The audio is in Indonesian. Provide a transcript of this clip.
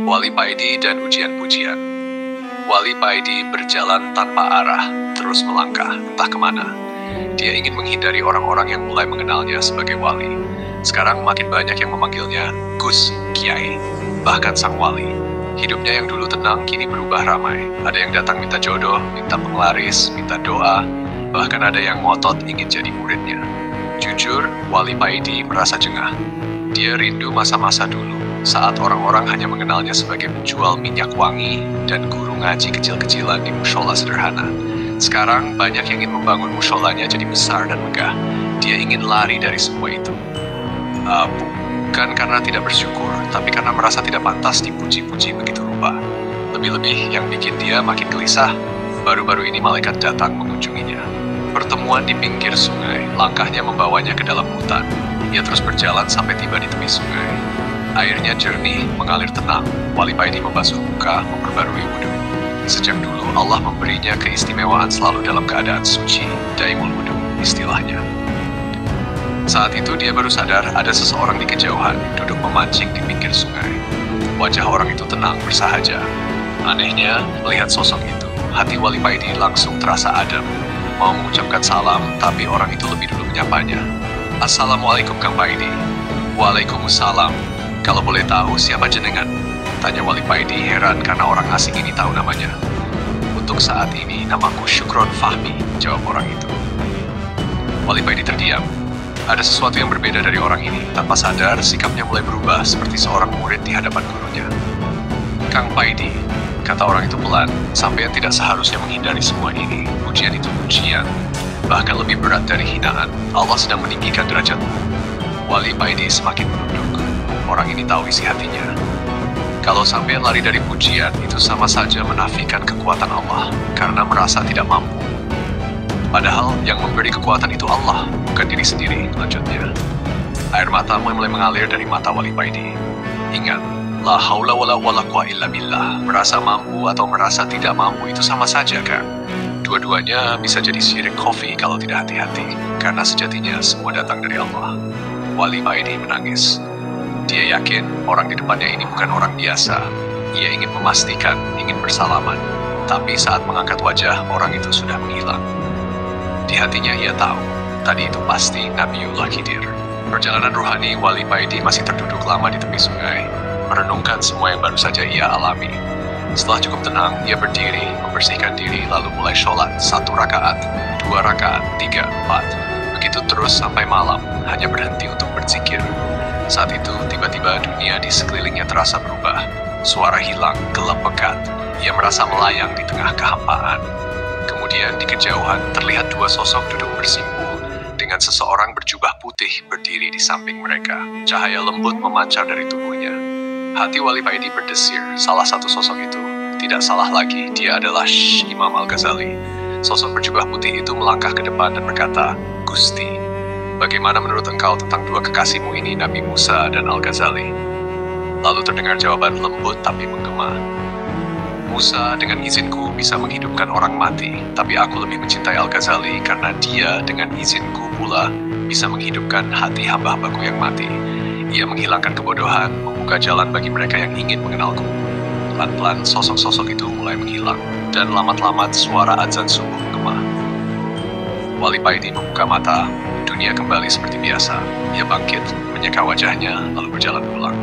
Wali Paidi dan ujian pujian. Wali Paidi berjalan tanpa arah, terus melangkah, entah kemana. Dia ingin menghindari orang-orang yang mulai mengenalnya sebagai wali. Sekarang makin banyak yang memanggilnya Gus, Kiai, bahkan sang wali. Hidupnya yang dulu tenang kini berubah ramai. Ada yang datang minta jodoh, minta penglaris, minta doa, bahkan ada yang ngotot ingin jadi muridnya. Jujur, Wali Paidi merasa jengah. Dia rindu masa-masa dulu, saat orang-orang hanya mengenalnya sebagai penjual minyak wangi dan guru ngaji kecil-kecilan di mushola sederhana. Sekarang banyak yang ingin membangun musholanya jadi besar dan megah. Dia ingin lari dari semua itu. Bukan karena tidak bersyukur, tapi karena merasa tidak pantas dipuji-puji begitu rupa. Lebih-lebih yang bikin dia makin gelisah, baru-baru ini malaikat datang mengunjunginya. Pertemuan di pinggir sungai, langkahnya membawanya ke dalam hutan. Ia terus berjalan sampai tiba di tepi sungai. Airnya jernih, mengalir tenang. Wali Paidi membasuh muka, memperbarui wudhu. Sejak dulu Allah memberinya keistimewaan selalu dalam keadaan suci, daimul wudhu, istilahnya. Saat itu dia baru sadar ada seseorang di kejauhan, duduk memancing di pinggir sungai. Wajah orang itu tenang, bersahaja. Anehnya, melihat sosok itu, hati Wali Paidi langsung terasa adem. Mau mengucapkan salam, tapi orang itu lebih dulu menyapanya. Assalamualaikum Kang Paidi. Waalaikumsalam. Kalau boleh tahu siapa jenengan? Tanya Wali Paidi heran karena orang asing ini tahu namanya. Untuk saat ini namaku Syukron Fahmi, jawab orang itu. Wali Paidi terdiam. Ada sesuatu yang berbeda dari orang ini. Tanpa sadar, sikapnya mulai berubah seperti seorang murid di hadapan gurunya. Kang Paidi, kata orang itu pelan, sampean tidak seharusnya menghindari semua ini. Ujian itu ujian, bahkan lebih berat dari hinaan. Allah sedang meninggikan derajatmu. Wali Paidi semakin menunduk. Orang ini tahu isi hatinya. Kalau sampean lari dari pujian, itu sama saja menafikan kekuatan Allah, karena merasa tidak mampu. Padahal yang memberi kekuatan itu Allah, bukan diri sendiri, lanjutnya. Air mata mulai mengalir dari mata Wali Paidi. Ingat, la haula wala quwwata illa billah. Merasa mampu atau merasa tidak mampu itu sama saja, kan? Dua-duanya bisa jadi syirik khafi kalau tidak hati-hati, karena sejatinya semua datang dari Allah. Wali Paidi menangis. Dia yakin orang di depannya ini bukan orang biasa. Ia ingin memastikan, ingin bersalaman. Tapi saat mengangkat wajah, orang itu sudah menghilang. Di hatinya ia tahu, tadi itu pasti Nabiullah Khidir. Perjalanan ruhani Wali Paidi masih terduduk lama di tepi sungai, merenungkan semua yang baru saja ia alami. Setelah cukup tenang, ia berdiri, membersihkan diri, lalu mulai sholat. 1 rakaat, 2 rakaat, 3, 4. Begitu terus sampai malam, hanya berhenti untuk berzikir. Saat itu, tiba-tiba dunia di sekelilingnya terasa berubah. Suara hilang, gelap pekat. Ia merasa melayang di tengah kehampaan. Kemudian di kejauhan terlihat 2 sosok duduk bersimpuh dengan seseorang berjubah putih berdiri di samping mereka. Cahaya lembut memancar dari tubuhnya. Hati Wali Paidi berdesir. Salah satu sosok itu tidak salah lagi, dia adalah Imam Al-Ghazali. Sosok berjubah putih itu melangkah ke depan dan berkata, Gusti, bagaimana menurut engkau tentang 2 kekasihmu ini, Nabi Musa dan Al-Ghazali? Lalu terdengar jawaban lembut tapi menggema. Musa dengan izinku bisa menghidupkan orang mati, tapi aku lebih mencintai Al-Ghazali karena dia dengan izinku pula bisa menghidupkan hati hamba-hambaku yang mati. Ia menghilangkan kebodohan, membuka jalan bagi mereka yang ingin mengenalku. Pelan-pelan sosok-sosok itu mulai menghilang, dan lamat-lamat suara azan subuh menggema. Wali Paidi membuka mata, dunia kembali seperti biasa. Ia bangkit, menyeka wajahnya, lalu berjalan pulang.